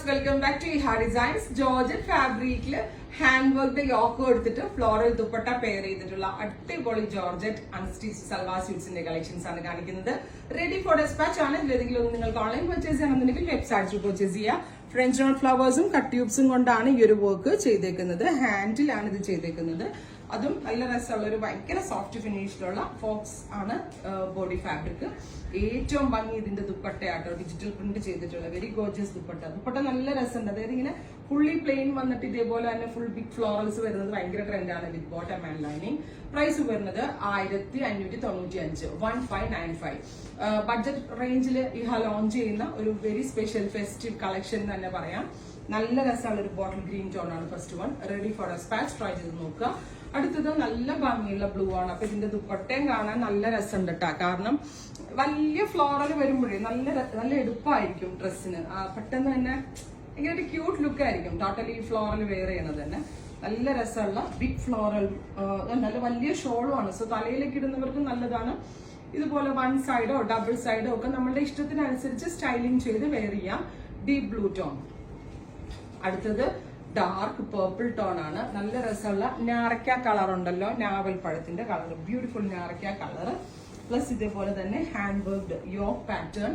Welcome back to Iha designs. Georgette ഫാബ്രിക്കില് hand work yoke എടുത്തിട്ട് floral dupatta pair ചെയ്തിട്ടുള്ള അടിപൊളി ജോർജറ്റ് അൺസ്റ്റിച്ച് സൽവാർ സ്യൂട്ട്സിന്റെ കളക്ഷൻസ് ആണ് കാണിക്കുന്നത്. റെഡി ഫോർ ഡെസ്പാച്ച് ആണ്. ഇതിലേതെങ്കിലും ഒന്ന് നിങ്ങൾക്ക് ഓൺലൈൻ പർച്ചേസ് ചെയ്യണമെന്നുണ്ടെങ്കിൽ വെബ്സൈറ്റ് പർച്ചേസ് ചെയ്യാം. ഫ്രഞ്ച് നോട്ട് ഫ്ലവേഴ്സും കട്ട് ട്യൂബ്സും കൊണ്ടാണ് ഈ ഒരു വർക്ക് ചെയ്തേക്കുന്നത്. ഹാൻഡിലാണ് ഇത് ചെയ്തേക്കുന്നത്. അതും നല്ല രസമുള്ള ഒരു ഭയങ്കര സോഫ്റ്റ് ഫിനിഷിലുള്ള ഫോക്സ് ആണ് ബോഡി ഫാബ്രിക്. ഏറ്റവും ഭംഗി ഇതിന്റെ ദുപ്പട്ടയാട്ടോ, ഡിജിറ്റൽ പ്രിന്റ് ചെയ്തിട്ടുള്ള വെരി ഗോർജിയസ് ദുപ്പട്ട നല്ല രസമുണ്ട്. അതായത് ഇങ്ങനെ ഫുള്ളി പ്ലെയിൻ വന്നിട്ട് ഇതേപോലെ തന്നെ ഫുൾ ബിഗ് ഫ്ലോറൽസ് വരുന്നത് ഭയങ്കര ട്രെൻഡാണ് with bottom and lining. Price വരുന്നത് 1595 1595. ബഡ്ജറ്റ് റേഞ്ചിൽ ഇഹ ലോഞ്ച് ചെയ്യുന്ന ഒരു വെരി സ്പെഷ്യൽ ഫെസ്റ്റീവ് കളക്ഷൻ തന്നെ പറയാം. നല്ല രസമുള്ള ഒരു ബോട്ടിൽ ഗ്രീൻ ടോൺ ആണ് first one. Ready for dispatch. Try ചെയ്ത് നോക്കുക. അടുത്തത് നല്ല ഭംഗിയുള്ള ബ്ലൂ ആണ്. അപ്പൊ ഇതിന്റെ ദുപ്പട്ടയും കാണാൻ നല്ല രസമുണ്ട് കേട്ടോ. കാരണം വലിയ ഫ്ലോറൽ വരുമ്പോഴേ നല്ല എടുപ്പായിരിക്കും ഡ്രസ്സിന്. പെട്ടെന്ന് തന്നെ ഇങ്ങനെ ഒരു ക്യൂട്ട് ലുക്ക് ആയിരിക്കും ടോട്ടലി ഫ്ലോറൽ വെയർ ചെയ്യണത് തന്നെ. നല്ല രസമുള്ള ബിഗ് ഫ്ലോറൽ, നല്ല വലിയ ഷോളും ആണ്. സോ തലയിലേക്ക് ഇടുന്നവർക്കും നല്ലതാണ്. ഇതുപോലെ വൺ സൈഡോ ഡബിൾ സൈഡോ ഒക്കെ നമ്മുടെ ഇഷ്ടത്തിനനുസരിച്ച് സ്റ്റൈലിംഗ് ചെയ്ത് വെയർ ചെയ്യാം. Deep blue tone. അടുത്തത് ഡാർക്ക് പേർപ്പിൾ ടോൺ ആണ്. നല്ല രസമുള്ള ഞാറക്ക കളർ ഉണ്ടല്ലോ, ഞാവൽ പഴത്തിന്റെ കളർ, ബ്യൂട്ടിഫുൾ ഞാറക്ക കളർ. പ്ലസ് ഇതേപോലെ തന്നെ hand worked yoke pattern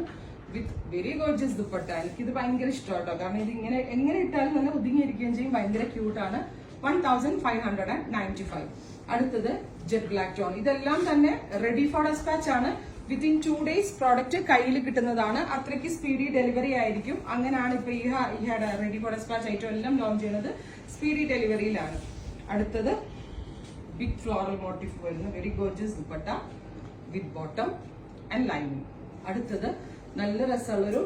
with very gorgeous dupatta. എനിക്കിത് ഭയങ്കര ഇഷ്ടമാട്ടോ. കാരണം ഇത് എങ്ങനെ ഇട്ടാലും നല്ല ഒതുങ്ങിയിരിക്കുകയും ചെയ്യും. ഭയങ്കര ക്യൂട്ടാണ്. 1595. അടുത്തത് ജെറ്റ് ബ്ലാക്ക് ടോൺ. ഇതെല്ലാം തന്നെ റെഡി ഫോർ ഡെസ്പാച്ച് ആണ്. വിത്തിൻ 2 days പ്രോഡക്റ്റ് കയ്യിൽ കിട്ടുന്നതാണ്. അത്രയ്ക്ക് സ്പീഡി ഡെലിവറി ആയിരിക്കും. അങ്ങനെയാണ് ഇപ്പൊ ഇഹയുടെ റെഡി ഫോർ ഡെസ്പാച്ച് ഐറ്റം എല്ലാം ലോഞ്ച് ചെയ്യുന്നത്. സ്പീഡി ഡെലിവറിയിലാണ്. അടുത്തത് ബിഗ് ഫ്ലോറൽ മോട്ടീഫ് വരുന്ന very gorgeous dupatta with bottom and lining. അടുത്തത് നല്ല രസമുള്ളൊരു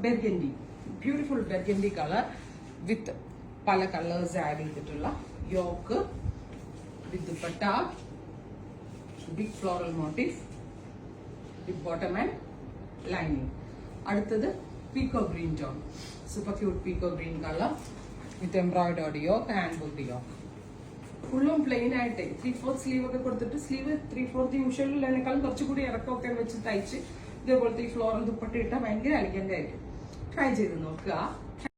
burgundy, beautiful burgundy colour with പല കളേഴ്സ് ആഡ് ചെയ്തിട്ടുള്ള yoke with dupatta, big floral motif with bottom and lining. അടുത്തത് പീക്കോ green tone, super cute പീക്കോ green colour with embroidered yoke, hand worked yoke. ഫുള്ളും plain ആയിട്ട് 3/4 sleeve ഒക്കെ കൊടുത്തിട്ട്, സ്ലീവ് 3/4 യൂഷ്വലിനേക്കാളും കുറച്ചുകൂടി ഇറക്കമൊക്കെ വെച്ച് തയ്ച്ച് ഇതേപോലത്തെ ഈ ഫ്ലോറൽ ദുപ്പട്ട ഇട്ടാൽ ഭയങ്കര എലിഗന്റ് ആയിരിക്കും. ട്രൈ ചെയ്ത് നോക്കുക.